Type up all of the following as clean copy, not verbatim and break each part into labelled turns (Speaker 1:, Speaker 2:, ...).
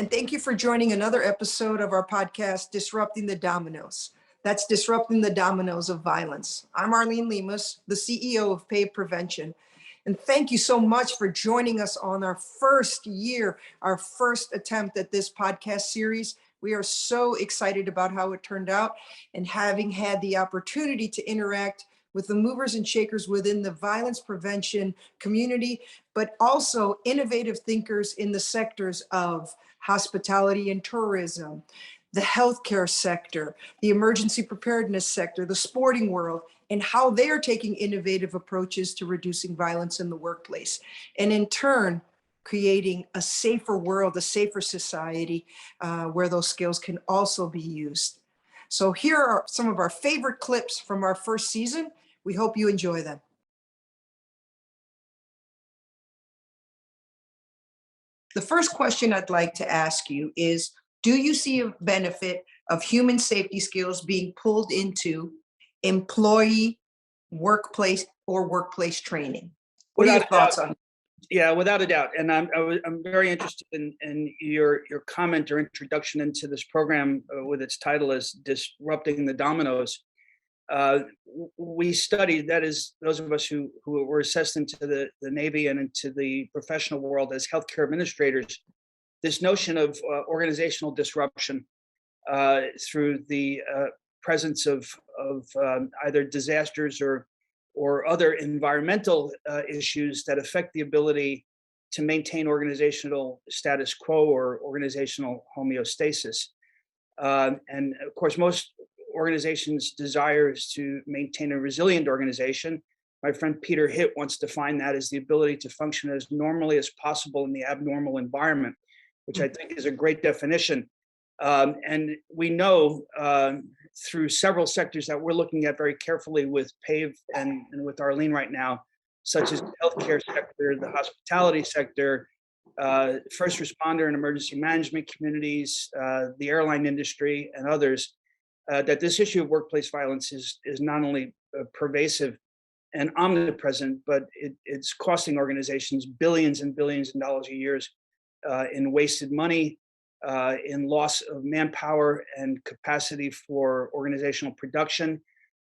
Speaker 1: and thank you for joining another episode of our podcast, Disrupting the Dominoes. That's disrupting the dominoes of violence. I'm Arlene Lemus, the CEO of PAVE Prevention. And thank you so much for joining us on our first year, our first attempt at this podcast series. We are so excited about how it turned out and having had the opportunity to interact with the movers and shakers within the violence prevention community, but also innovative thinkers in the sectors of hospitality and tourism, the healthcare sector, the emergency preparedness sector, the sporting world, and how they are taking innovative approaches to reducing violence in the workplace. And in turn, creating a safer world, a safer society where those skills can also be used. So here are some of our favorite clips from our first season. We hope you enjoy them. The first question I'd like to ask you is, do you see a benefit of human safety skills being pulled into employee workplace or workplace training? What are your thoughts on that?
Speaker 2: Yeah, without a doubt. And I'm very interested in your comment or introduction into this program with its title as Disrupting the Dominoes. We studied, that is, those of us who were assessed into the Navy and into the professional world as healthcare administrators, this notion of organizational disruption through the presence of either disasters or other environmental issues that affect the ability to maintain organizational status quo or organizational homeostasis. And of course, most organizations' desire is to maintain a resilient organization. My friend Peter Hitt once defined that as the ability to function as normally as possible in the abnormal environment, which I think is a great definition. And we know through several sectors that we're looking at very carefully with PAVE and with Arlene right now, such as the healthcare sector, the hospitality sector, first responder and emergency management communities, the airline industry, and others, that this issue of workplace violence is not only pervasive and omnipresent, but it's costing organizations billions and billions of dollars a year in wasted money, in loss of manpower and capacity for organizational production.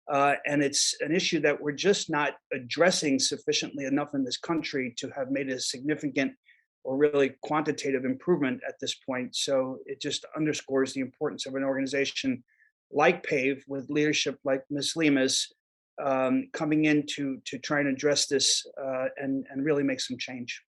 Speaker 2: And it's an issue that we're just not addressing sufficiently enough in this country to have made a significant or really quantitative improvement at this point. So it just underscores the importance of an organization like PAVE with leadership like Ms. Lemus coming in to try and address this and really make some change.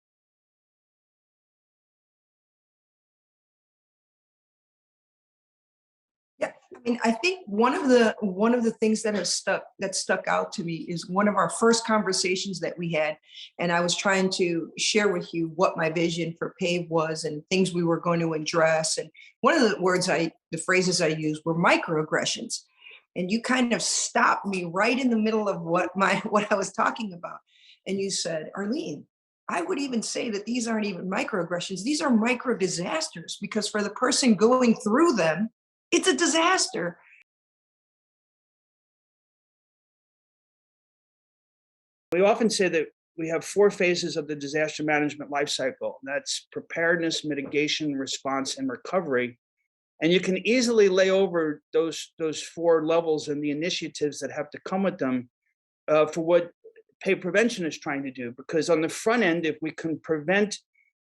Speaker 1: I mean, I think one of the things that stuck out to me is one of our first conversations that we had, and I was trying to share with you what my vision for PAVE was and things we were going to address. And one of the phrases I used were microaggressions, and you kind of stopped me right in the middle of what I was talking about, and you said, Arlene, I would even say that these aren't even microaggressions; these are micro disasters, because for the person going through them, it's a disaster.
Speaker 2: We often say that we have 4 phases of the disaster management life cycle. That's preparedness, mitigation, response, and recovery. And you can easily lay over those 4 levels and the initiatives that have to come with them for what PAVE Prevention is trying to do. Because on the front end, if we can prevent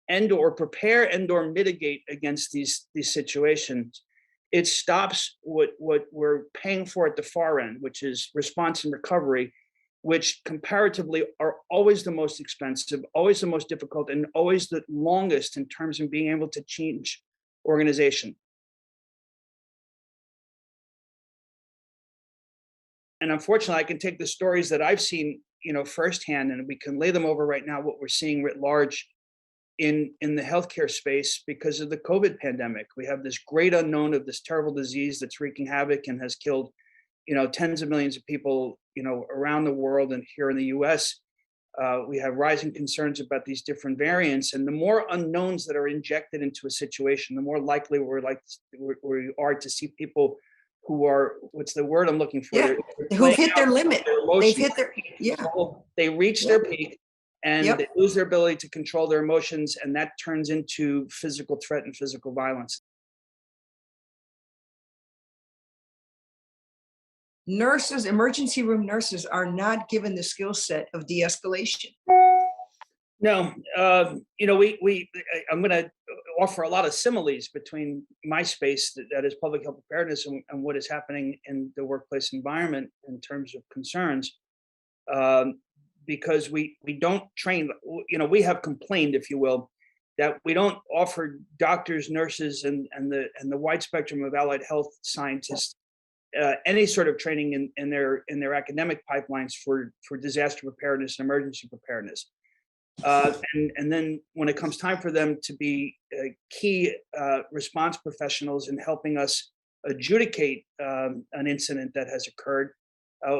Speaker 2: and or prepare and or mitigate against these situations, it stops what we're paying for at the far end, which is response and recovery, which comparatively are always the most expensive, always the most difficult, and always the longest in terms of being able to change organization. And unfortunately, I can take the stories that I've seen, firsthand, and we can lay them over right now, what we're seeing writ large in the healthcare space because of the COVID pandemic. We have this great unknown of this terrible disease that's wreaking havoc and has killed, tens of millions of people, around the world and here in the US. We have rising concerns about these different variants, and the more unknowns that are injected into a situation, the more likely we are to see people who are, what's the word I'm looking for?
Speaker 1: Yeah, who've hit their limit. They've hit their,
Speaker 2: They reach their peak, and they
Speaker 1: Yep.
Speaker 2: lose their ability to control their emotions, and that turns into physical threat and physical violence.
Speaker 1: Nurses, emergency room nurses are not given the skill set of de-escalation.
Speaker 2: No, I'm going to offer a lot of similes between my space, that is public health preparedness, and what is happening in the workplace environment in terms of concerns. Um, because we don't train, we have complained, if you will, that we don't offer doctors, nurses, and the wide spectrum of allied health scientists any sort of training in their academic pipelines for disaster preparedness and emergency preparedness. And then when it comes time for them to be key response professionals in helping us adjudicate an incident that has occurred,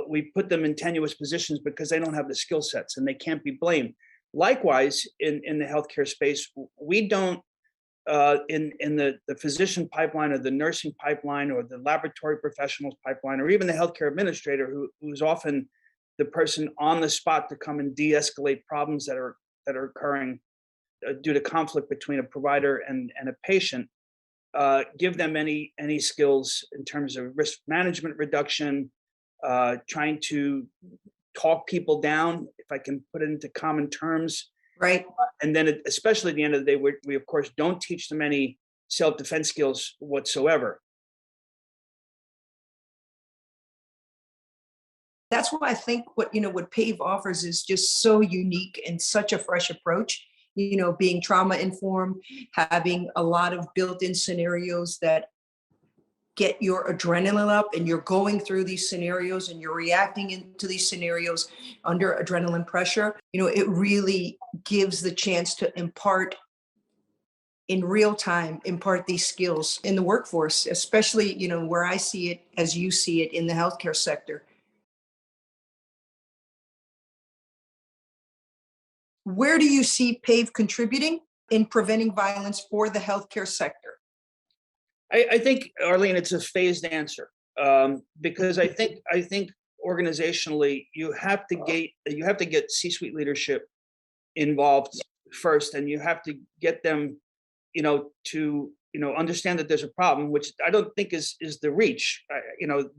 Speaker 2: we put them in tenuous positions because they don't have the skill sets and they can't be blamed. Likewise, in the healthcare space, we don't, in the physician pipeline or the nursing pipeline or the laboratory professionals pipeline or even the healthcare administrator, who's often the person on the spot to come and de-escalate problems that are occurring due to conflict between a provider and a patient, give them any skills in terms of risk management reduction, trying to talk people down, if I can put it into common terms.
Speaker 1: Right.
Speaker 2: And then, especially at the end of the day, we of course don't teach them any self-defense skills whatsoever.
Speaker 1: That's why I think what PAVE offers is just so unique and such a fresh approach. Being trauma informed, having a lot of built-in scenarios that get your adrenaline up, and you're going through these scenarios and you're reacting into these scenarios under adrenaline pressure. It really gives the chance to impart in real time, impart these skills in the workforce, especially, where I see it as you see it in the healthcare sector. Where do you see PAVE contributing in preventing violence for the healthcare sector?
Speaker 2: I think, Arlene, it's a phased answer, because I think organizationally you have to get C-suite leadership involved first, and you have to get them, to understand that there's a problem, which I don't think is the reach.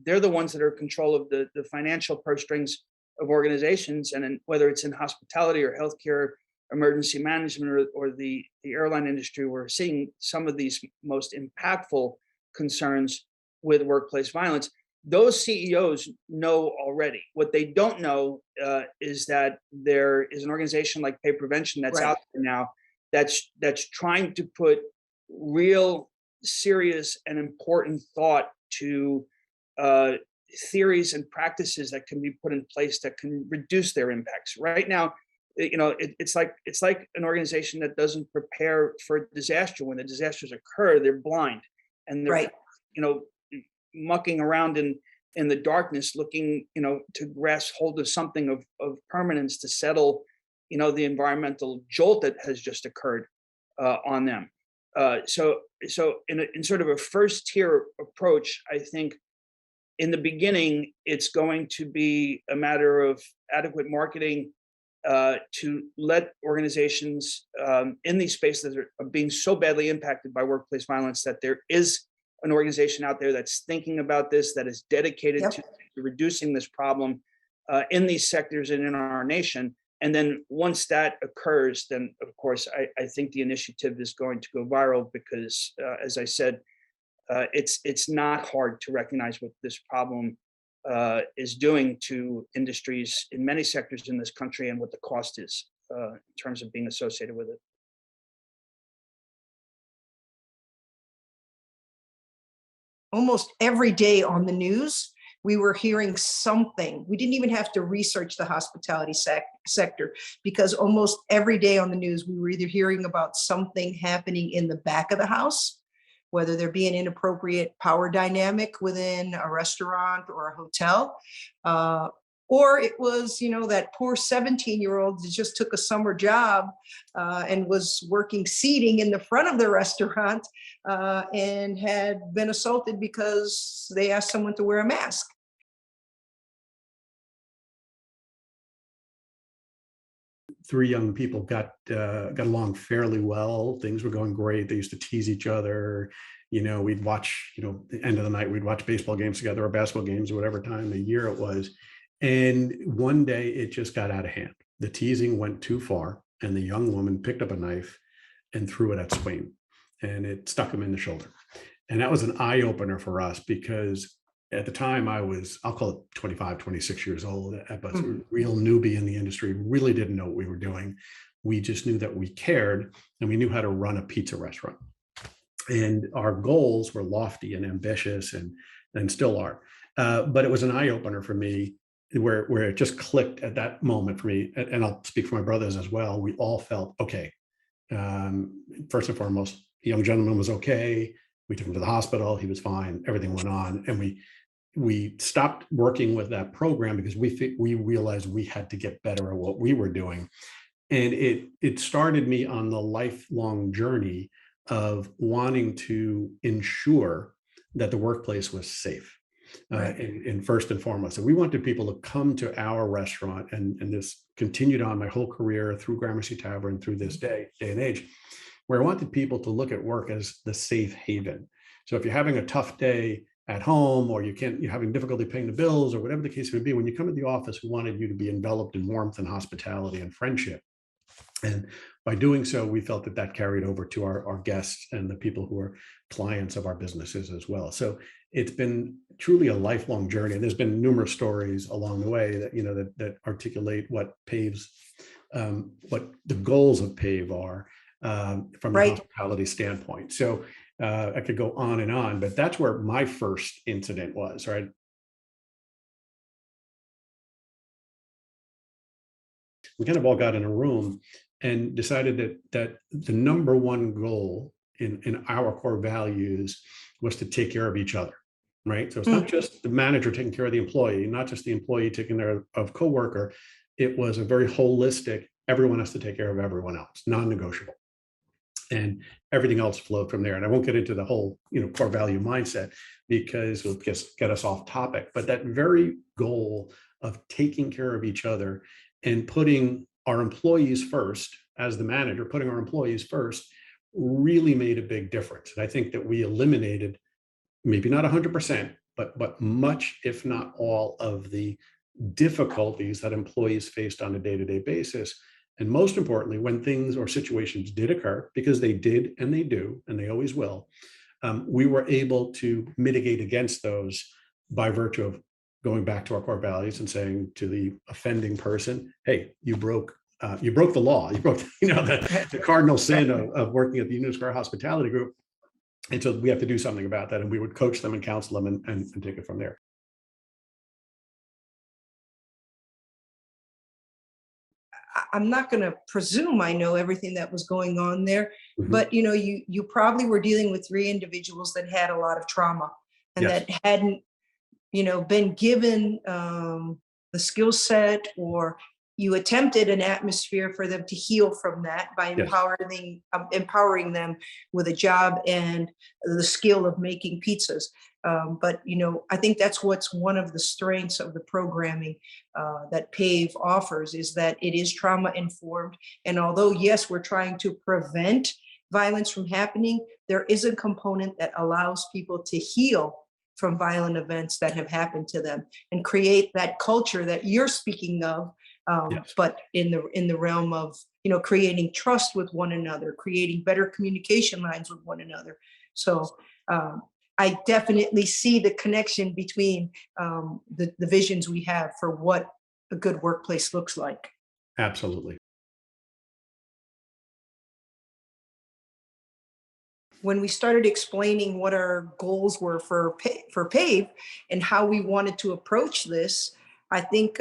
Speaker 2: They're the ones that are in control of the financial purse strings of organizations, and whether it's in hospitality or healthcare, emergency management, or the airline industry, we're seeing some of these most impactful concerns with workplace violence. Those CEOs know already. What they don't know is that there is an organization like Pay Prevention that's
Speaker 1: Right.
Speaker 2: out there now that's trying to put real, serious, and important thought to theories and practices that can be put in place that can reduce their impacts. Right now, it's like an organization that doesn't prepare for a disaster. When the disasters occur, they're blind, and they're
Speaker 1: Right.
Speaker 2: you know mucking around in the darkness, looking to grasp hold of something of permanence to settle the environmental jolt that has just occurred on them. So in sort of a first tier approach, I think in the beginning it's going to be a matter of adequate marketing to let organizations in these spaces that are being so badly impacted by workplace violence that there is an organization out there that's thinking about this, that is dedicated
Speaker 1: Yep.
Speaker 2: to reducing this problem in these sectors and in our nation. And then once that occurs, then of course I think the initiative is going to go viral because, as I said, it's not hard to recognize what this problem is doing to industries in many sectors in this country and what the cost is in terms of being associated with it.
Speaker 1: Almost every day on the news, we were hearing something. We didn't even have to research the hospitality sector, because almost every day on the news, we were either hearing about something happening in the back of the house, whether there be an inappropriate power dynamic within a restaurant or a hotel, or it was, that poor 17-year-old that just took a summer job and was working seating in the front of the restaurant and had been assaulted because they asked someone to wear a mask.
Speaker 3: three young people got along fairly well. Things were going great. They used to tease each other. We'd watch, the end of the night, we'd watch baseball games together or basketball games or whatever time of the year it was. And one day it just got out of hand. The teasing went too far, and the young woman picked up a knife and threw it at Swain, and it stuck him in the shoulder. And that was an eye opener for us, because at the time I'll call it 25, 26 years old, but a real newbie in the industry, really didn't know what we were doing. We just knew that we cared, and we knew how to run a pizza restaurant. And our goals were lofty and ambitious, and still are. But it was an eye opener for me, where it just clicked at that moment for me. And I'll speak for my brothers as well. We all felt, okay, first and foremost, the young gentleman was okay. We took him to the hospital. He was fine. Everything went on. And we stopped working with that program because we realized we had to get better at what we were doing. And it started me on the lifelong journey of wanting to ensure that the workplace was safe.
Speaker 1: Right.
Speaker 3: And first and foremost, so we wanted people to come to our restaurant, and this continued on my whole career through Gramercy Tavern, through this day and age, where I wanted people to look at work as the safe haven. So if you're having a tough day at home, or you're having difficulty paying the bills, or whatever the case may be, when you come to the office, we wanted you to be enveloped in warmth and hospitality and friendship. And by doing so, we felt that carried over to our guests and the people who are clients of our businesses as well. So it's been truly a lifelong journey. And there's been numerous stories along the way that articulate what PAVE's, what the goals of PAVE are, from a hospitality standpoint. So I could go on and on, but that's where my first incident was, right? We kind of all got in a room and decided that the number one goal in our core values was to take care of each other, right? So it's not just the manager taking care of the employee, not just the employee taking care of coworker. It was a very holistic, everyone has to take care of everyone else, non-negotiable. And everything else flowed from there. And I won't get into the whole, core value mindset, because it'll just get us off topic. But that very goal of taking care of each other and putting our employees first, as the manager, putting our employees first, really made a big difference. And I think that we eliminated, maybe not 100%, but much, if not all, of the difficulties that employees faced on a day-to-day basis. And most importantly, when things or situations did occur, because they did and they do, and they always will, we were able to mitigate against those by virtue of going back to our core values and saying to the offending person, hey, you broke the law. You broke the cardinal sin of working at the Union Square Hospitality Group. And so we have to do something about that. And we would coach them and counsel them and take it from there.
Speaker 1: I'm not going to presume I know everything that was going on there, but you probably were dealing with three individuals that had a lot of trauma and that hadn't, been given the skill set, or you attempted an atmosphere for them to heal from that by empowering them with a job and the skill of making pizzas. But I think that's what's one of the strengths of the programming that PAVE offers, is that it is trauma informed. And although, yes, we're trying to prevent violence from happening, there is a component that allows people to heal from violent events that have happened to them and create that culture that you're speaking of, but in the realm of creating trust with one another, creating better communication lines with one another. So I definitely see the connection between the visions we have for what a good workplace looks like.
Speaker 3: Absolutely.
Speaker 1: When we started explaining what our goals were for PAVE and how we wanted to approach this, I think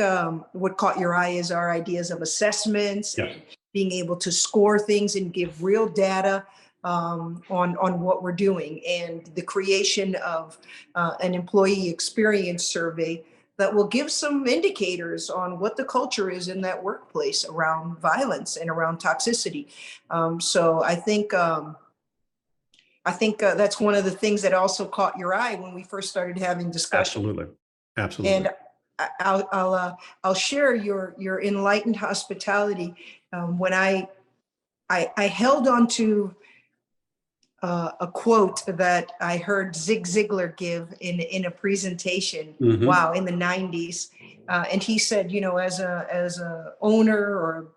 Speaker 1: what caught your eye is our ideas of assessments, and being able to score things and give real data on what we're doing, and the creation of an employee experience survey that will give some indicators on what the culture is in that workplace around violence and around toxicity. So I think that's one of the things that also caught your eye when we first started having discussion.
Speaker 3: Absolutely.
Speaker 1: I'll share your enlightened hospitality. When I held on to a quote that I heard Zig Ziglar give in a presentation,
Speaker 3: Mhm.
Speaker 1: wow, in the 90s. And he said, you know, as a owner or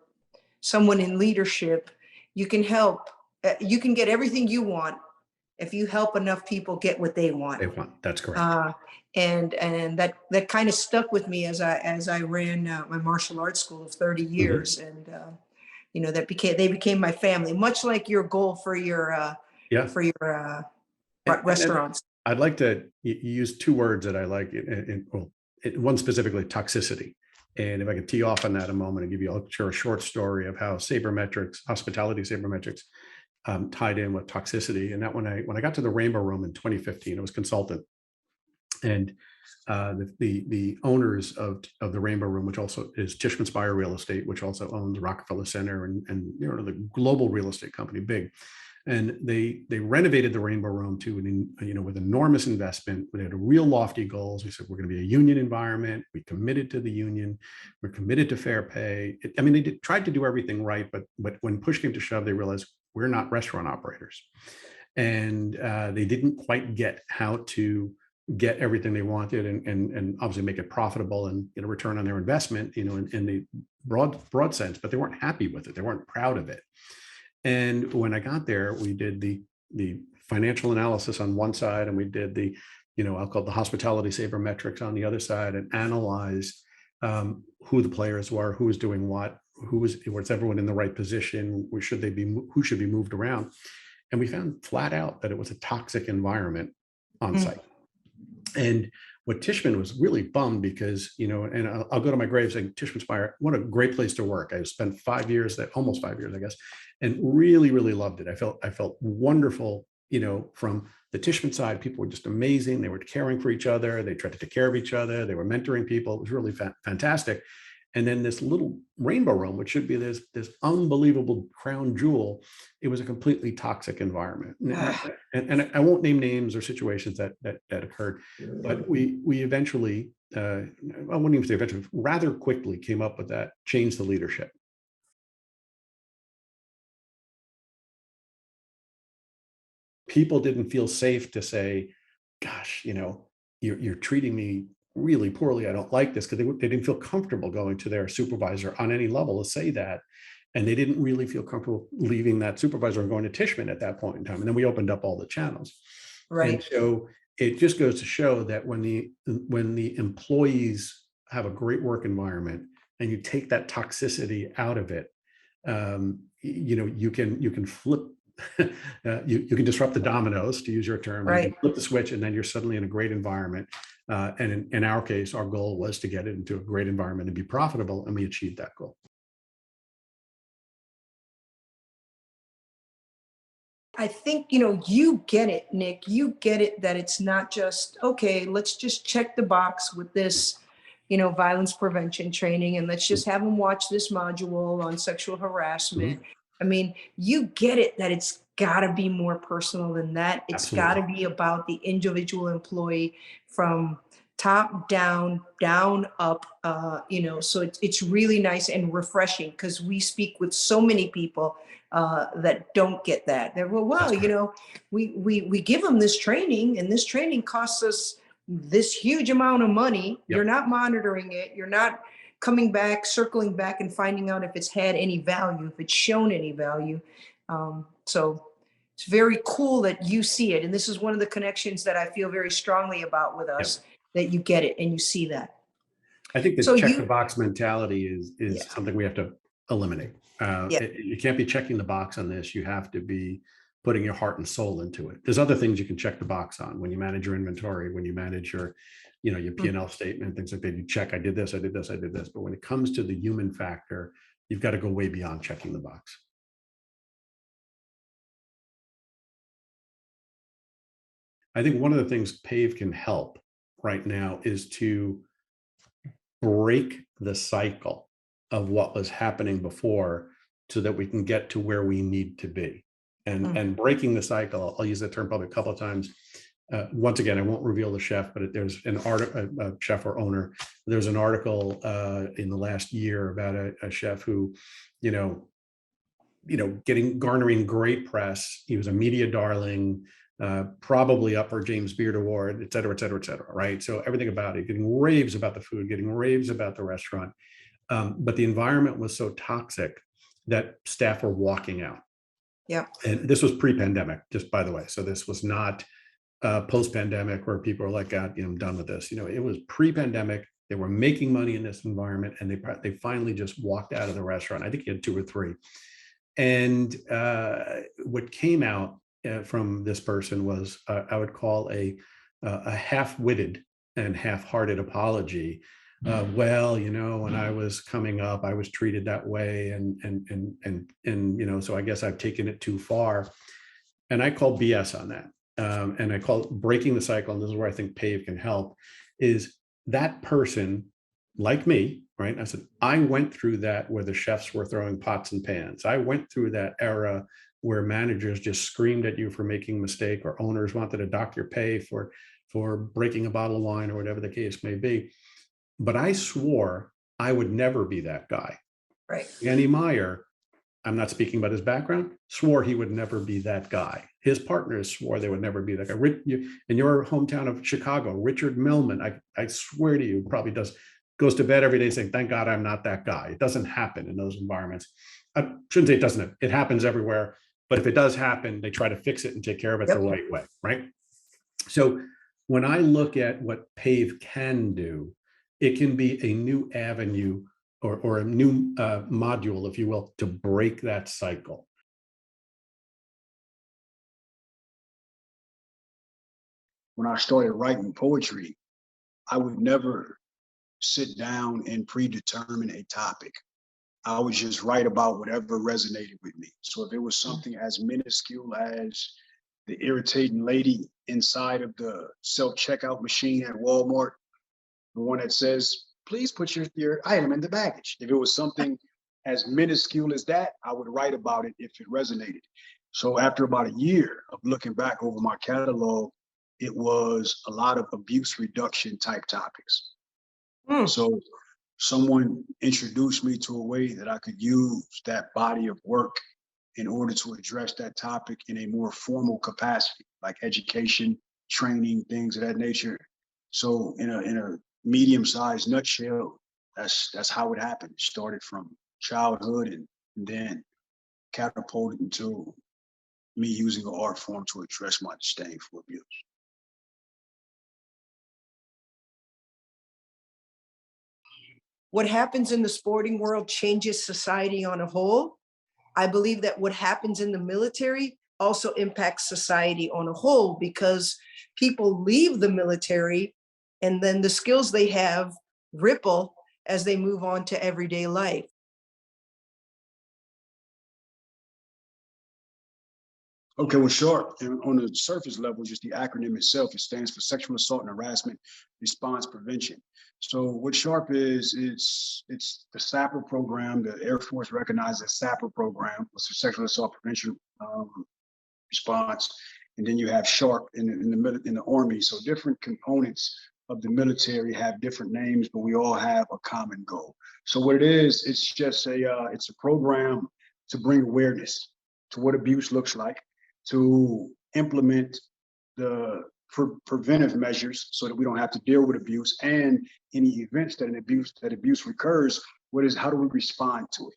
Speaker 1: someone in leadership, you can help, you can get everything you want if you help enough people get what they want.
Speaker 3: That's correct.
Speaker 1: Uh, and that kind of stuck with me as I ran my martial arts school of 30
Speaker 3: Mhm.
Speaker 1: years. And you know, they became my family, much like your goal for your
Speaker 3: Yeah.
Speaker 1: for your
Speaker 3: And
Speaker 1: restaurants.
Speaker 3: I'd like to use two words that I like, well, one specifically, toxicity. And if I could tee off on that a moment and give you, I'll share a short story of how sabermetrics, hospitality sabermetrics, tied in with toxicity. And that when I got to the Rainbow Room in 2015, I was consultant, and the owners of the Rainbow Room, which also is Tishman Speyer Real Estate, which also owns Rockefeller Center and you know, the global real estate company, big. And they renovated the Rainbow Room to you know, with enormous investment. We had real lofty goals. We said we're going to be a union environment. We committed to the union. We're committed to fair pay. I mean, they tried to do everything right, but when push came to shove, they realized we're not restaurant operators, and they didn't quite get how to get everything they wanted, and obviously make it profitable and get a return on their investment, you know, in the broad sense. But they weren't happy with it. They weren't proud of it. And when I got there, we did the financial analysis on one side, and we did the, you know, I'll call it the hospitality sabermetrics on the other side, and analyzed who the players were, who was doing what, was everyone in the right position, who should be moved around. And we found flat out that it was a toxic environment on
Speaker 1: Mm.
Speaker 3: site. And what Tishman was really bummed, because, you know, and I'll go to my grave saying, Tishman Speyer, what a great place to work. I spent 5 years there, almost 5 years, I guess, and really, really loved it. I felt wonderful, you know, from the Tishman side. People were just amazing. They were caring for each other. They tried to take care of each other. They were mentoring people. It was really fantastic. And then this little Rainbow Room, which should be this unbelievable crown jewel, it was a completely toxic environment. And I won't name names or situations that occurred, but we eventually, I wouldn't even say eventually, rather quickly came up with that, changed the leadership. People didn't feel safe to say, gosh, you know, you're treating me really poorly. I don't like this, because they didn't feel comfortable going to their supervisor on any level to say that. And they didn't really feel comfortable leaving that supervisor and going to Tishman at that point in time. And then we opened up all the channels. And
Speaker 1: Right.
Speaker 3: so it just goes to show that when the employees have a great work environment, and you take that toxicity out of it, you know, you can flip. You can disrupt the dominoes, to use your term. You can
Speaker 1: Right.
Speaker 3: flip the switch, and then you're suddenly in a great environment. And in our case, our goal was to get it into a great environment and be profitable, and we achieved that goal.
Speaker 1: I think, you know, you get it, Nick. You get it that it's not just, okay, let's just check the box with this, you know, violence prevention training, and let's just have them watch this module on sexual harassment.
Speaker 3: Mhm.
Speaker 1: I mean, you get it that it's got to be more personal than that. It's got
Speaker 3: Absolutely.
Speaker 1: to be about the individual employee from top down, down up, you know, so it's really nice and refreshing, because we speak with so many people that don't get that. They're, well,
Speaker 3: That's
Speaker 1: you
Speaker 3: correct.
Speaker 1: know, we give them this training, and this training costs us this huge amount of money. You're
Speaker 3: Yep.
Speaker 1: not monitoring it. You're not coming back, circling back, and finding out if it's had any value, if it's shown any value. So it's very cool that you see it, and this is one of the connections that I feel very strongly about with
Speaker 3: Yep.
Speaker 1: us, that you get it and you see that.
Speaker 3: I think the
Speaker 1: So
Speaker 3: check the
Speaker 1: you,
Speaker 3: box mentality is
Speaker 1: yeah,
Speaker 3: something we have to eliminate.
Speaker 1: yeah.
Speaker 3: You can't be checking the box on this. You have to be putting your heart and soul into it. There's other things you can check the box on when you manage your inventory, when you manage your, you know, your
Speaker 1: Mm.
Speaker 3: P&L statement, things like that. You check, I did this, I did this, I did this. But when it comes to the human factor, you've got to go way beyond checking the box. I think one of the things PAVE can help right now is to break the cycle of what was happening before, so that we can get to where we need to be. And
Speaker 1: Mm.
Speaker 3: breaking the cycle, I'll use that term probably a couple of times. once again, I won't reveal the chef, but there's an article, a chef or owner. There's an article in the last year about a chef who, you know, garnering great press. He was a media darling, probably up for James Beard Award, et cetera, et cetera, et cetera. Right. So everything about it, getting raves about the food, getting raves about the restaurant. But the environment was so toxic that staff were walking out.
Speaker 1: Yeah.
Speaker 3: And this was pre-pandemic, just by the way. So this was not post-pandemic where people are like, God, I'm done with this. It was pre-pandemic. They were making money in this environment, and they finally just walked out of the restaurant. I think he had 2 or 3. And what came out from this person was, I would call a half-witted and half-hearted apology. Well, when I was coming up, I was treated that way, and so I guess I've taken it too far. And I call BS on that. And I call it breaking the cycle. And this is where I think PAVE can help, is that person, like me, right? I said, I went through that where the chefs were throwing pots and pans. I went through that era where managers just screamed at you for making a mistake, or owners wanted to dock your pay for breaking a bottle of wine, or whatever the case may be. But I swore I would never be that guy.
Speaker 1: Right.
Speaker 3: Danny Meyer, I'm not speaking about his background, swore he would never be that guy. His partners swore they would never be that guy. In your hometown of Chicago, Richard Millman, I swear to you, probably goes to bed every day saying, thank God I'm not that guy. It doesn't happen in those environments. I shouldn't say it doesn't. It happens everywhere. But if it does happen, they try to fix it and take care of it the right way, right? So when I look at what PAVE can do, it can be a new avenue or a new module, if you will, to break that cycle.
Speaker 4: When I started writing poetry, I would never sit down and predetermine a topic. I would just write about whatever resonated with me. So if it was something as minuscule as the irritating lady inside of the self-checkout machine at Walmart, the one that says, please put your item in the baggage. If it was something as minuscule as that, I would write about it if it resonated. So after about a year of looking back over my catalog, it was a lot of abuse reduction type topics. So someone introduced me to a way that I could use that body of work in order to address that topic in a more formal capacity, like education, training, things of that nature. So in a medium-sized nutshell, that's how it happened. It started from childhood and then catapulted into me using an art form to address my disdain for abuse.
Speaker 1: What happens in the sporting world changes society on a whole. I believe that what happens in the military also impacts society on a whole, because people leave the military and then the skills they have ripple as they move on to everyday life.
Speaker 4: Okay, well, sure. And on the surface level, just the acronym itself, it stands for Sexual Assault and Harassment Response Prevention. So what SHARP is, it's the SAPR program, the Air Force recognized as SAPR program, it's the Sexual Assault Prevention Response. And then you have SHARP in the Army. So different components of the military have different names, but we all have a common goal. So what it is, it's just it's a program to bring awareness to what abuse looks like, to implement the preventive measures so that we don't have to deal with abuse, and any events that abuse recurs, how do we respond to it?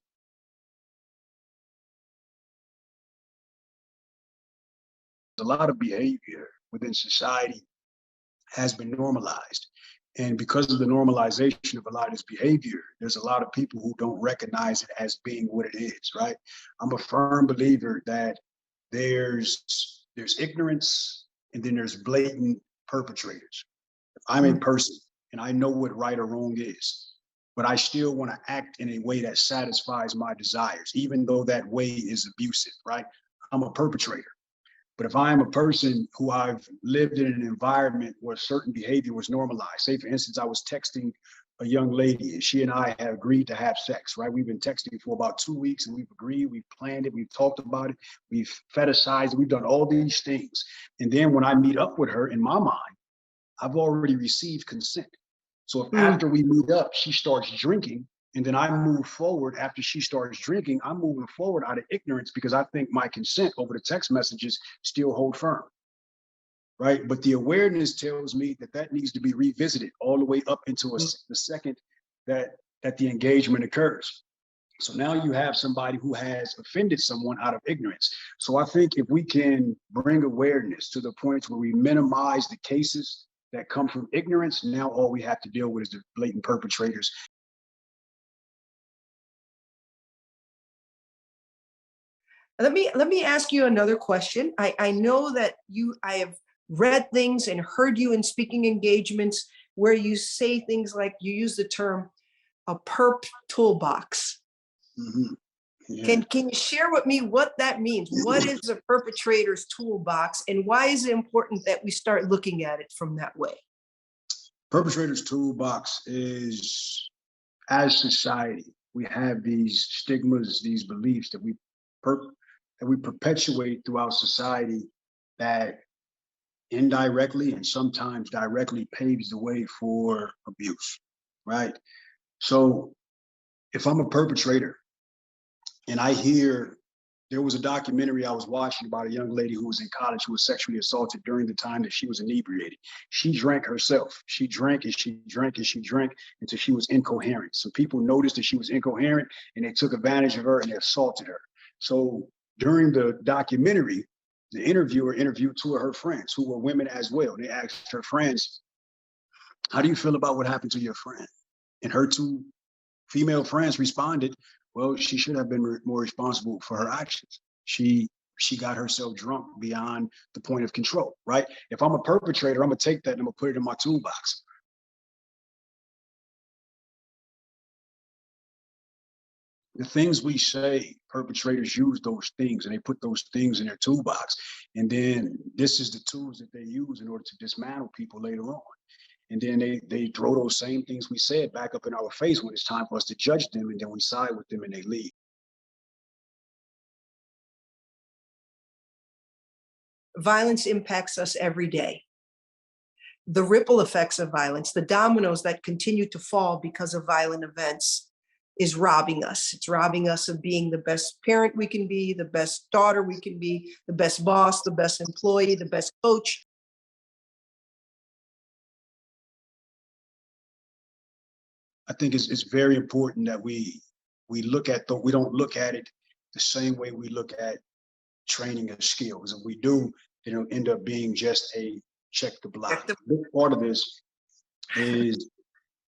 Speaker 4: A lot of behavior within society has been normalized. And because of the normalization of a lot of this behavior, there's a lot of people who don't recognize it as being what it is, right? I'm a firm believer that there's ignorance and then there's blatant perpetrators. If I'm a person and I know what right or wrong is, but I still want to act in a way that satisfies my desires, even though that way is abusive, right? I'm a perpetrator. But if I'm a person who I've lived in an environment where certain behavior was normalized, say for instance, I was texting a young lady, and she and I have agreed to have sex, right? We've been texting for about 2 weeks, and we've agreed, we've planned it, we've talked about it, we've fetishized it, we've done all these things. And then when I meet up with her, in my mind, I've already received consent. So if after we meet up, she starts drinking, and then I move forward after she starts drinking, I'm moving forward out of ignorance because I think my consent over the text messages still hold firm, right? But the awareness tells me that that needs to be revisited all the way up into the second that the engagement occurs. So now you have somebody who has offended someone out of ignorance. So I think if we can bring awareness to the point where we minimize the cases that come from ignorance, now all we have to deal with is the blatant perpetrators.
Speaker 1: Let me ask you another question. I know that I have read things and heard you in speaking engagements where you say things like, you use the term a perp toolbox.
Speaker 4: Mm-hmm. Yeah.
Speaker 1: Can you share with me what that means? What is a perpetrator's toolbox, and why is it important that we start looking at it from that way?
Speaker 4: Perpetrator's toolbox is, as society, we have these stigmas, these beliefs that we perpetuate throughout society that indirectly and sometimes directly paves the way for abuse, right? So if I'm a perpetrator and I hear, there was a documentary I was watching about a young lady who was in college who was sexually assaulted during the time that she was inebriated. She drank herself. She drank and she drank and she drank until she was incoherent. So people noticed that she was incoherent and they took advantage of her and they assaulted her. So during the documentary, the interviewer interviewed two of her friends who were women as well. They asked her friends, how do you feel about what happened to your friend? And her two female friends responded, well, she should have been more responsible for her actions. She got herself drunk beyond the point of control, right? If I'm a perpetrator, I'm gonna take that and I'm gonna put it in my toolbox. The things we say, perpetrators use those things and they put those things in their toolbox. And then this is the tools that they use in order to dismantle people later on. And then they throw those same things we said back up in our face when it's time for us to judge them, and then we side with them and they leave.
Speaker 1: Violence impacts us every day. The ripple effects of violence, the dominoes that continue to fall because of violent events, is robbing us. It's robbing us of being the best parent we can be, the best daughter we can be, the best boss, the best employee, the best coach.
Speaker 4: I think it's very important that we look at we don't look at it the same way we look at training of skills. If we do, it'll end up being just a check the block. A big part of this is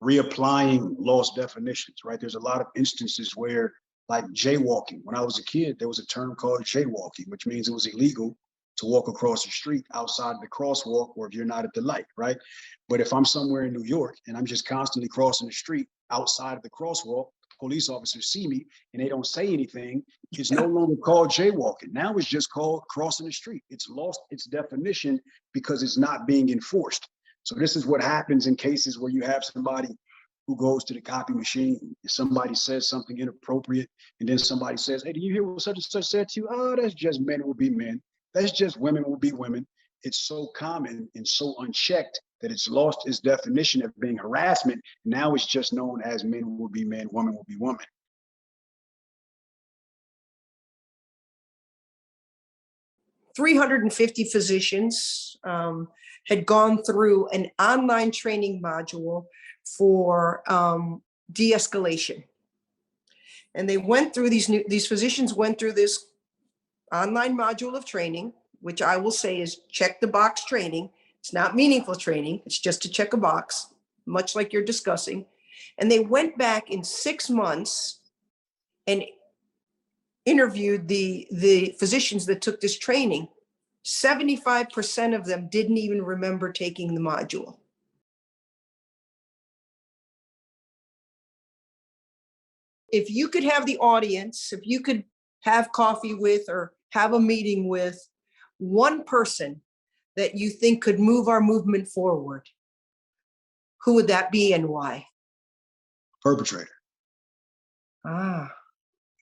Speaker 4: reapplying lost definitions, right? There's a lot of instances where, like jaywalking, when I was a kid, there was a term called jaywalking, which means it was illegal to walk across the street outside of the crosswalk, or if you're not at the light, right? But if I'm somewhere in New York and I'm just constantly crossing the street outside of the crosswalk, police officers see me and they don't say anything, it's no longer called jaywalking. Now it's just called crossing the street. It's lost its definition because it's not being enforced. So this is what happens in cases where you have somebody who goes to the copy machine and somebody says something inappropriate, and then somebody says, hey, do you hear what such and such said to you? Oh, that's just men will be men. That's just women will be women. It's so common and so unchecked that it's lost its definition of being harassment. Now it's just known as men will be men, women will be women.
Speaker 1: "350 physicians had gone through an online training module for de-escalation. And they went through these physicians went through this online module of training, which I will say is check the box training. It's not meaningful training. It's just to check a box, much like you're discussing. And they went back in 6 months and interviewed the physicians that took this training. 75% of them didn't even remember taking the module. If you could have the audience, if you could have coffee with or have a meeting with one person that you think could move our movement forward, who would that be and why?
Speaker 4: Perpetrator.
Speaker 1: Ah,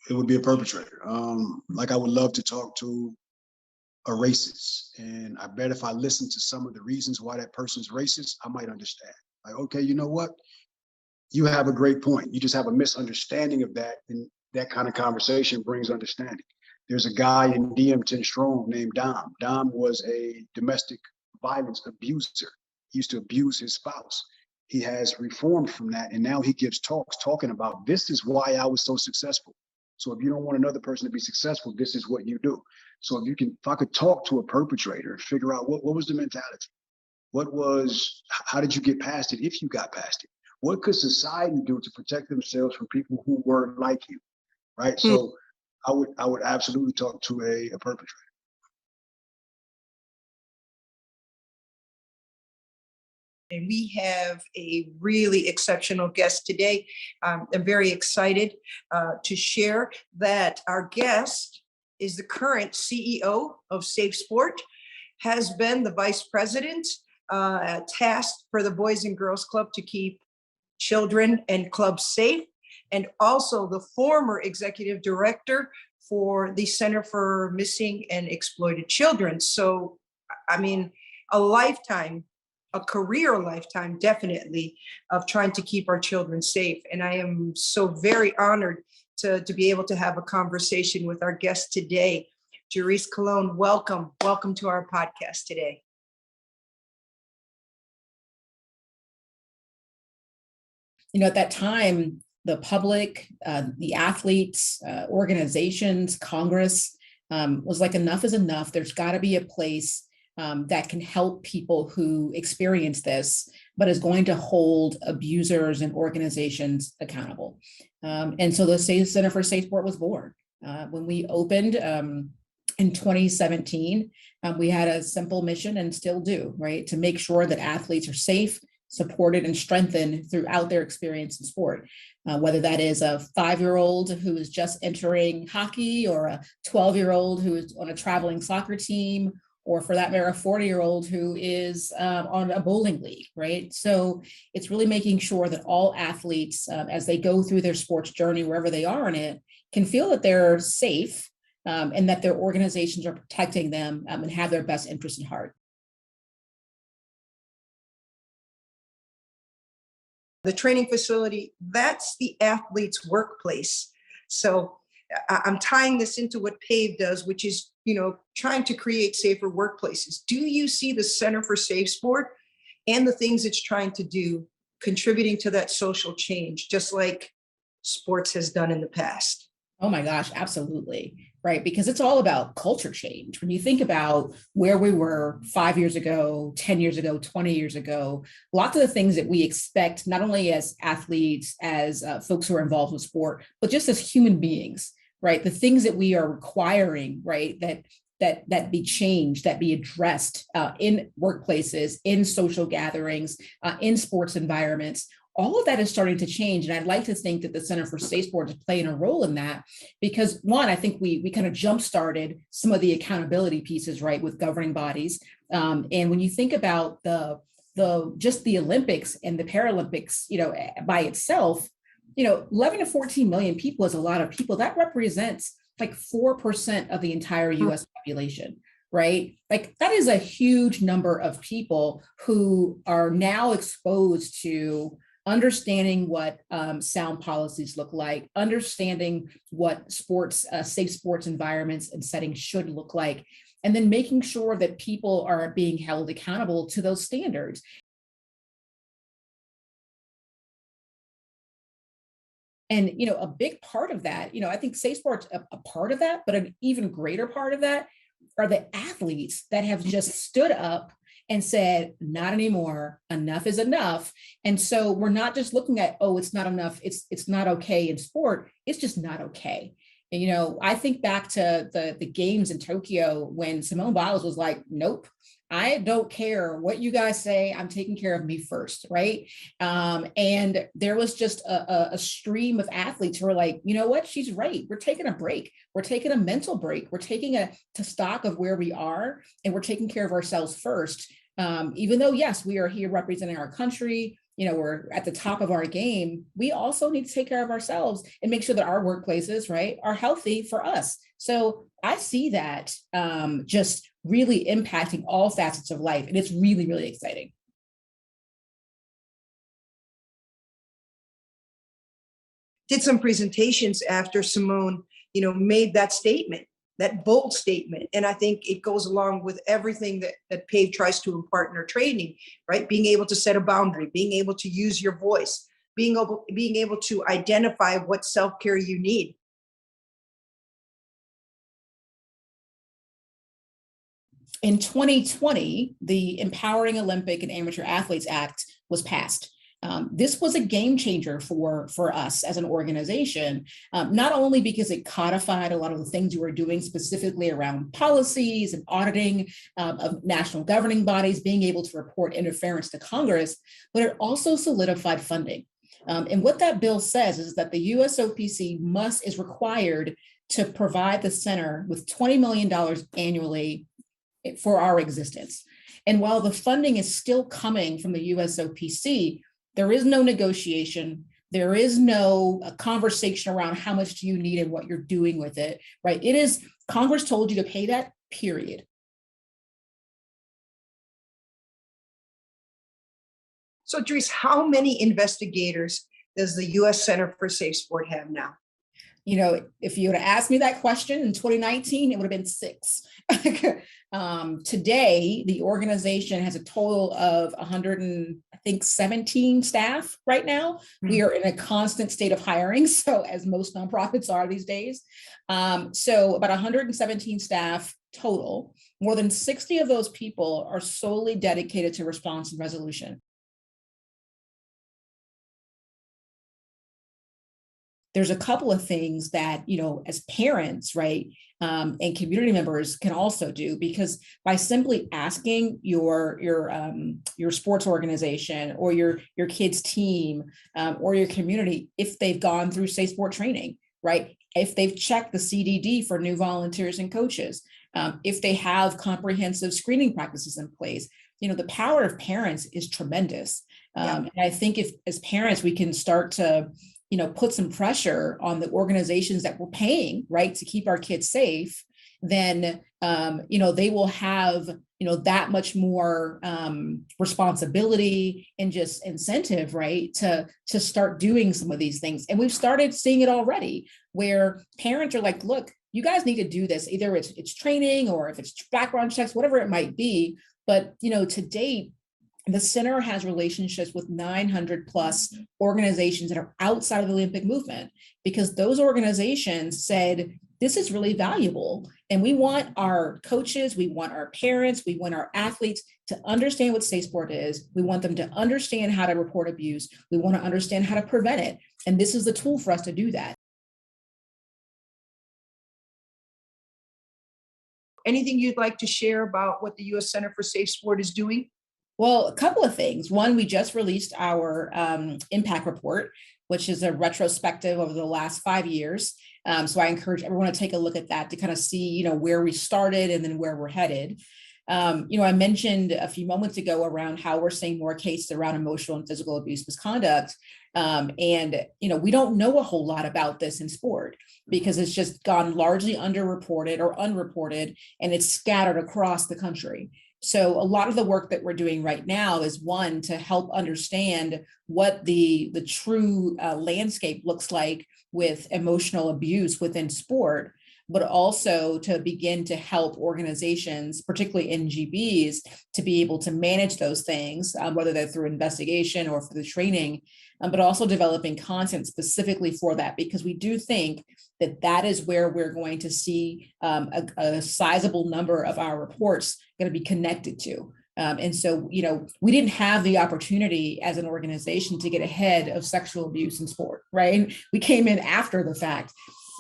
Speaker 4: It would be a perpetrator. Like I would love to talk to a racist, and I bet if I listen to some of the reasons why that person's racist, I might understand. Like, okay, you know what? You have a great point. You just have a misunderstanding of that, and that kind of conversation brings understanding. There's a guy in DM10 Strong named Dom. Dom was a domestic violence abuser. He used to abuse his spouse. He has reformed from that, and now he gives talks talking about this is why I was so successful. So if you don't want another person to be successful, this is what you do. So if I could talk to a perpetrator, figure out what was the mentality, how did you get past it if you got past it? What could society do to protect themselves from people who weren't like you, right? So I would absolutely talk to a perpetrator.
Speaker 1: and we have a really exceptional guest today. I'm very excited to share that our guest is the current CEO of Safe Sport, has been the vice president tasked for the Boys and Girls Club to keep children and clubs safe, and also the former executive director for the Center for Missing and Exploited Children. So, I mean, a lifetime, a career lifetime, definitely, of trying to keep our children safe. And I am so very honored to be able to have a conversation with our guest today. Jerice Colon, welcome. Welcome to our podcast today.
Speaker 5: You know, at that time, the public, the athletes, organizations, Congress was like, enough is enough. There's got to be a place that can help people who experience this, but is going to hold abusers and organizations accountable. And so the Center for Safe Sport was born. When we opened in 2017, we had a simple mission, and still do, right? To make sure that athletes are safe, supported, and strengthened throughout their experience in sport, whether that is a 5-year-old who is just entering hockey, or a 12-year-old who is on a traveling soccer team, or for that matter, a 40-year-old who is on a bowling league, right? So it's really making sure that all athletes, as they go through their sports journey, wherever they are in it, can feel that they're safe and that their organizations are protecting them and have their best interest in heart.
Speaker 1: The training facility, that's the athlete's workplace. So I'm tying this into what PAVE does, which is, trying to create safer workplaces. Do you see the Center for Safe Sport and the things it's trying to do contributing to that social change, just like sports has done in the past?
Speaker 5: Oh my gosh, absolutely. Right. Because it's all about culture change. When you think about where we were 5 years ago, 10 years ago, 20 years ago, lots of the things that we expect, not only as athletes, as folks who are involved with sport, but just as human beings, right? The things that we are requiring, right, that be changed, that be addressed in workplaces, in social gatherings, in sports environments. All of that is starting to change. And I'd like to think that the Center for Safe Sport is playing a role in that, because one, I think we kind of jump-started some of the accountability pieces, right, with governing bodies. And when you think about just the Olympics and the Paralympics, by itself, 11 to 14 million people is a lot of people. That represents like 4% of the entire US population. Right? Like, that is a huge number of people who are now exposed to understanding what sound policies look like, understanding what safe sports environments and settings should look like, and then making sure that people are being held accountable to those standards. And, a big part of that, I think Safe Sport's a part of that, but an even greater part of that are the athletes that have just stood up and said, not anymore, enough is enough. And so we're not just looking at, oh, it's not enough, it's not okay in sport, it's just not okay. And, I think back to the games in Tokyo when Simone Biles was like, nope, I don't care what you guys say, I'm taking care of me first, right? And there was just a stream of athletes who were like, you know what, she's right. We're taking a break. We're taking a mental break. We're taking a stock of where we are, and we're taking care of ourselves first. Even though, yes, we are here representing our country, we're at the top of our game, we also need to take care of ourselves and make sure that our workplaces, right, are healthy for us. So I see that just really impacting all facets of life. And it's really, really exciting.
Speaker 1: Did some presentations after Simone, made that statement, that bold statement. And I think it goes along with everything that PAVE tries to impart in our training, right? Being able to set a boundary, being able to use your voice, being able to identify what self-care you need.
Speaker 5: In 2020, the Empowering Olympic and Amateur Athletes Act was passed. This was a game changer for us as an organization, not only because it codified a lot of the things we were doing specifically around policies and auditing of national governing bodies, being able to report interference to Congress, but it also solidified funding. And what that bill says is that the USOPC is required to provide the center with $20 million annually for our existence. And while the funding is still coming from the USOPC, there is no negotiation. There is no conversation around how much do you need and what you're doing with it, right? It is Congress told you to pay that, period.
Speaker 1: So, Dries, how many investigators does the U.S. Center for Safe Sport have now?
Speaker 5: If you would have asked me that question in 2019, it would have been 6. Today, the organization has a total of 117 staff right now. We are in a constant state of hiring, so as most nonprofits are these days. So about 117 staff total. More than 60 of those people are solely dedicated to response and resolution. There's a couple of things that, as parents, right, and community members can also do, because by simply asking your sports organization or your kids' team or your community if they've gone through safe sport training, right, if they've checked the CDD for new volunteers and coaches, if they have comprehensive screening practices in place, the power of parents is tremendous. And I think if as parents we can start to put some pressure on the organizations that we're paying, right, to keep our kids safe, then, they will have, that much more responsibility and just incentive, right, to start doing some of these things. And we've started seeing it already where parents are like, look, you guys need to do this. Either it's training or if it's background checks, whatever it might be. But, to date, the center has relationships with 900 plus organizations that are outside of the Olympic movement, because those organizations said, this is really valuable. And we want our coaches, we want our parents, we want our athletes to understand what safe sport is. We want them to understand how to report abuse. We want to understand how to prevent it. And this is the tool for us to do that.
Speaker 1: Anything you'd like to share about what the U.S. Center for Safe Sport is doing?
Speaker 5: Well, a couple of things. One, we just released our impact report, which is a retrospective over the last 5 years. So I encourage everyone to take a look at that to kind of see, where we started and then where we're headed. I mentioned a few moments ago around how we're seeing more cases around emotional and physical abuse misconduct. And we don't know a whole lot about this in sport because it's just gone largely underreported or unreported, and it's scattered across the country. So a lot of the work that we're doing right now is, one, to help understand what the true landscape looks like with emotional abuse within sport, but also to begin to help organizations, particularly NGBs, to be able to manage those things, whether they're through investigation or for the training, but also developing content specifically for that, because we do think that that is where we're going to see a sizable number of our reports going to be connected to. And so, we didn't have the opportunity as an organization to get ahead of sexual abuse in sport, right? We came in after the fact.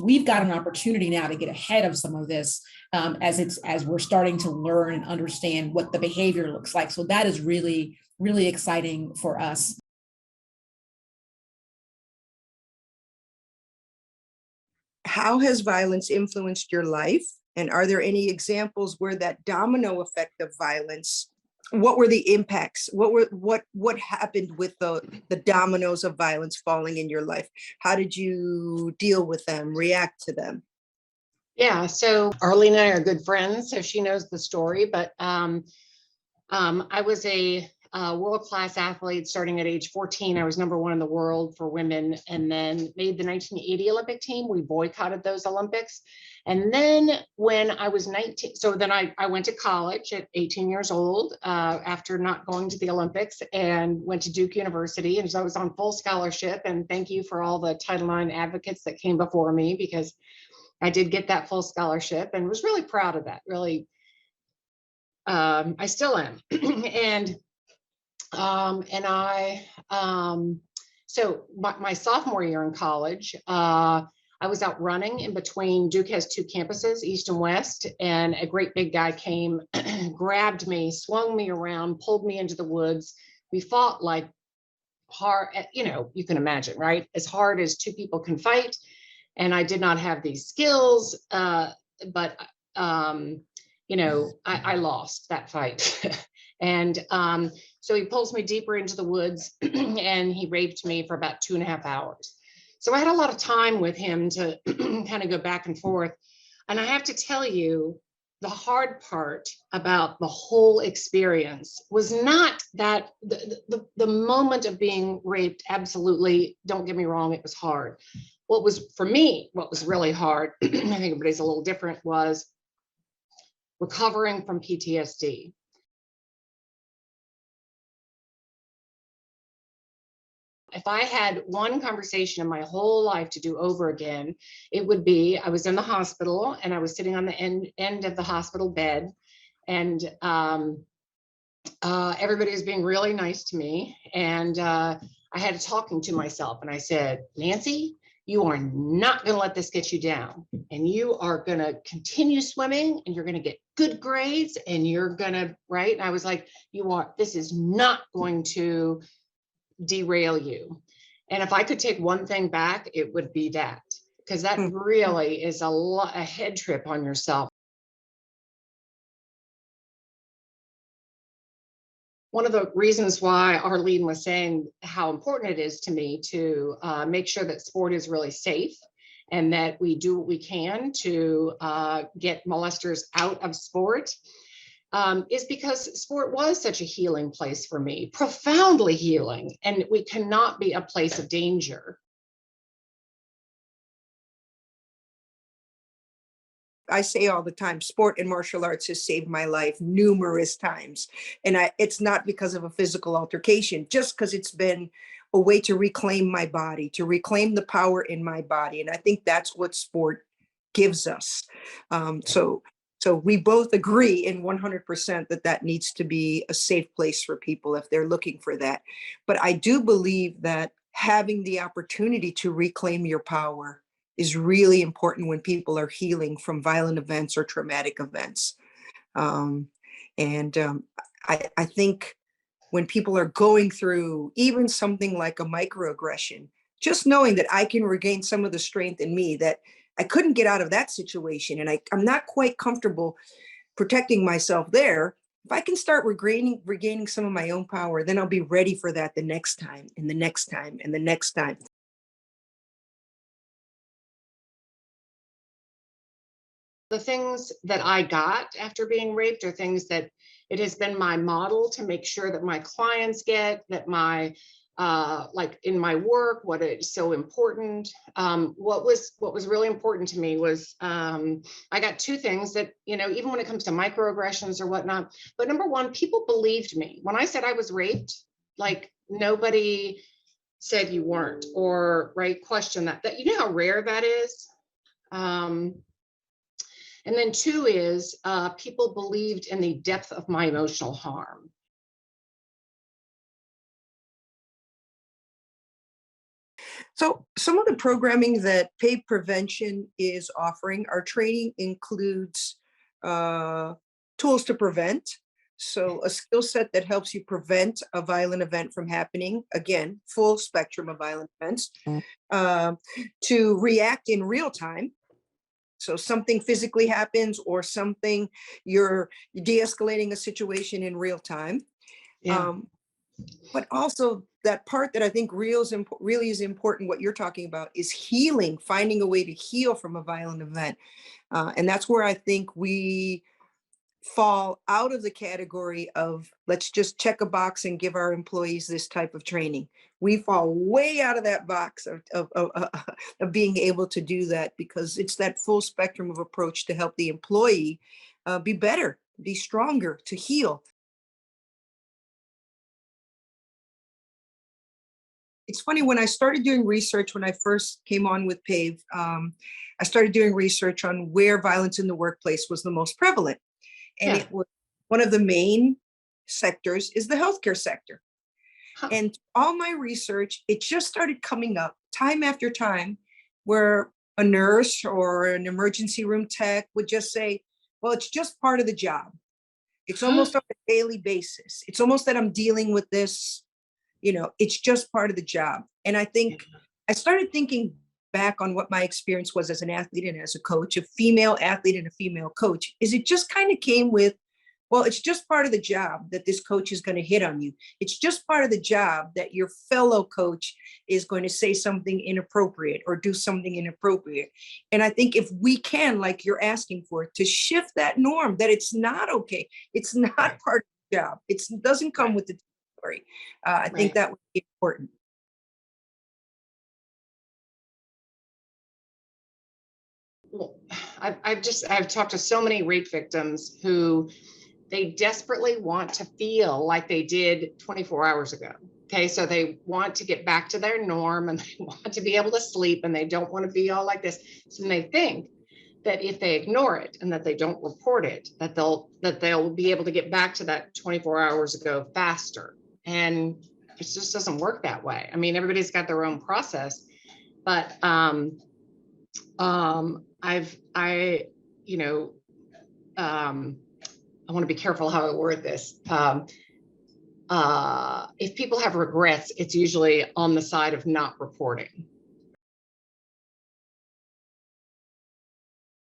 Speaker 5: We've got an opportunity now to get ahead of some of this as we're starting to learn and understand what the behavior looks like. So that is really, really exciting for us.
Speaker 1: How has violence influenced your life? And are there any examples where that domino effect of violence What were the impacts? What happened with the dominoes of violence falling in your life? How did you deal with them, react to them?
Speaker 6: Yeah, so Arlene and I are good friends, so she knows the story. But I was a world-class athlete starting at age 14. I was #1 in the world for women, and then made the 1980 Olympic team. We boycotted those Olympics. And then when I was 19, so then I went to college at 18 years old after not going to the Olympics, and went to Duke University. And so I was on full scholarship. And thank you for all the Title IX advocates that came before me, because I did get that full scholarship and was really proud of that. Really, I still am. So my sophomore year in college, I was out running in between. Duke has 2 campuses, East and West, and a great big guy came, grabbed me, swung me around, pulled me into the woods. We fought like hard, you can imagine, right? As hard as 2 people can fight. And I did not have these skills, but I lost that fight. And so he pulls me deeper into the woods and he raped me for about 2.5 hours. So I had a lot of time with him to kind of go back and forth. And I have to tell you, the hard part about the whole experience was not that the moment of being raped. Absolutely, don't get me wrong, it was hard. What was really hard, I think everybody's a little different, was recovering from PTSD. If I had one conversation in my whole life to do over again, it would be, I was in the hospital and I was sitting on the end of the hospital bed, and everybody was being really nice to me. And I had a talking to myself, and I said, Nancy, you are not going to let this get you down, and you are going to continue swimming, and you're going to get good grades, and you're going to, right? And I was like, this is not going to derail you. And if I could take one thing back, it would be that, because that really is a head trip on yourself. One of the reasons why Arlene was saying how important it is to me to make sure that sport is really safe, and that we do what we can to get molesters out of sport, is because sport was such a healing place for me, profoundly healing, and we cannot be a place of danger.
Speaker 1: I say all the time, sport and martial arts has saved my life numerous times. And it's not because of a physical altercation, just because it's been a way to reclaim my body, to reclaim the power in my body. And I think that's what sport gives us. So we both agree in 100% that needs to be a safe place for people if they're looking for that. But I do believe that having the opportunity to reclaim your power is really important when people are healing from violent events or traumatic events. I think when people are going through even something like a microaggression, just knowing that I can regain some of the strength in me that I couldn't get out of that situation, and I'm not quite comfortable protecting myself there. If I can start regaining some of my own power, then I'll be ready for that the next time and the next time and the next time.
Speaker 6: The things that I got after being raped are things that it has been my model to make sure that my clients get, that my like in my work, what is so important. What was really important to me was I got 2 things that, even when it comes to microaggressions or whatnot. But number one, people believed me when I said I was raped. Like, nobody said you weren't, or question that. You know how rare that is. And then 2 is people believed in the depth of my emotional harm.
Speaker 1: So some of the programming that Pay Prevention is offering, our training includes tools to prevent. So a skill set that helps you prevent a violent event from happening. Again, full spectrum of violent events. To react in real time. So something physically happens or something, you're de-escalating a situation in real time.
Speaker 6: Yeah.
Speaker 1: But also that part that I think really is important, what you're talking about, is healing, finding a way to heal from a violent event. And that's where I think we fall out of the category of let's just check a box and give our employees this type of training. We fall way out of that box of being able to do that, because it's that full spectrum of approach to help the employee be better, be stronger, to heal. It's funny, when I started doing research, when I first came on with PAVE, I started doing research on where violence in the workplace was the most prevalent. And
Speaker 6: Yeah.
Speaker 1: it was one of the main sectors is the healthcare sector.
Speaker 6: Huh.
Speaker 1: And all my research, it just started coming up time after time where a nurse or an emergency room tech would just say, well, it's just part of the job. It's almost on a daily basis. It's almost that I'm dealing with this, it's just part of the job. And I think I started thinking back on what my experience was as an athlete and as a coach, a female athlete and a female coach, is it just kind of came with, well, it's just part of the job that this coach is going to hit on you. It's just part of the job that your fellow coach is going to say something inappropriate or do something inappropriate. And I think if we can, like you're asking for, to shift that norm, that it's not okay. It's not part of the job. It doesn't come with the territory. I think that would be important.
Speaker 6: Well, I've talked to so many rape victims who they desperately want to feel like they did 24 hours ago. Okay, so they want to get back to their norm and they want to be able to sleep and they don't want to be all like this. So they think that if they ignore it and that they don't report it, that they'll be able to get back to that 24 hours ago faster. And it just doesn't work that way. I mean, everybody's got their own process, but I want to be careful how I word this. If people have regrets, it's usually on the side of not reporting.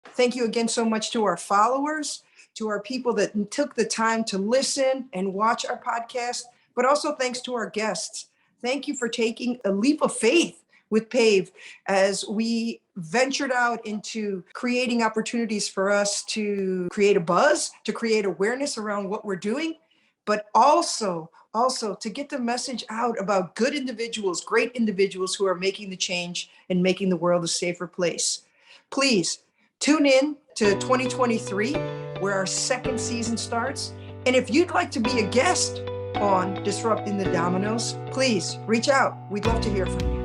Speaker 1: Thank you again so much to our followers, to our people that took the time to listen and watch our podcast, but also thanks to our guests. Thank you for taking a leap of faith with PAVE as we ventured out into creating opportunities for us to create a buzz, to create awareness around what we're doing, but also to get the message out about good individuals, great individuals who are making the change and making the world a safer place. Please tune in to 2023, where our second season starts. And if you'd like to be a guest on Disrupting the Dominoes, please reach out. We'd love to hear from you.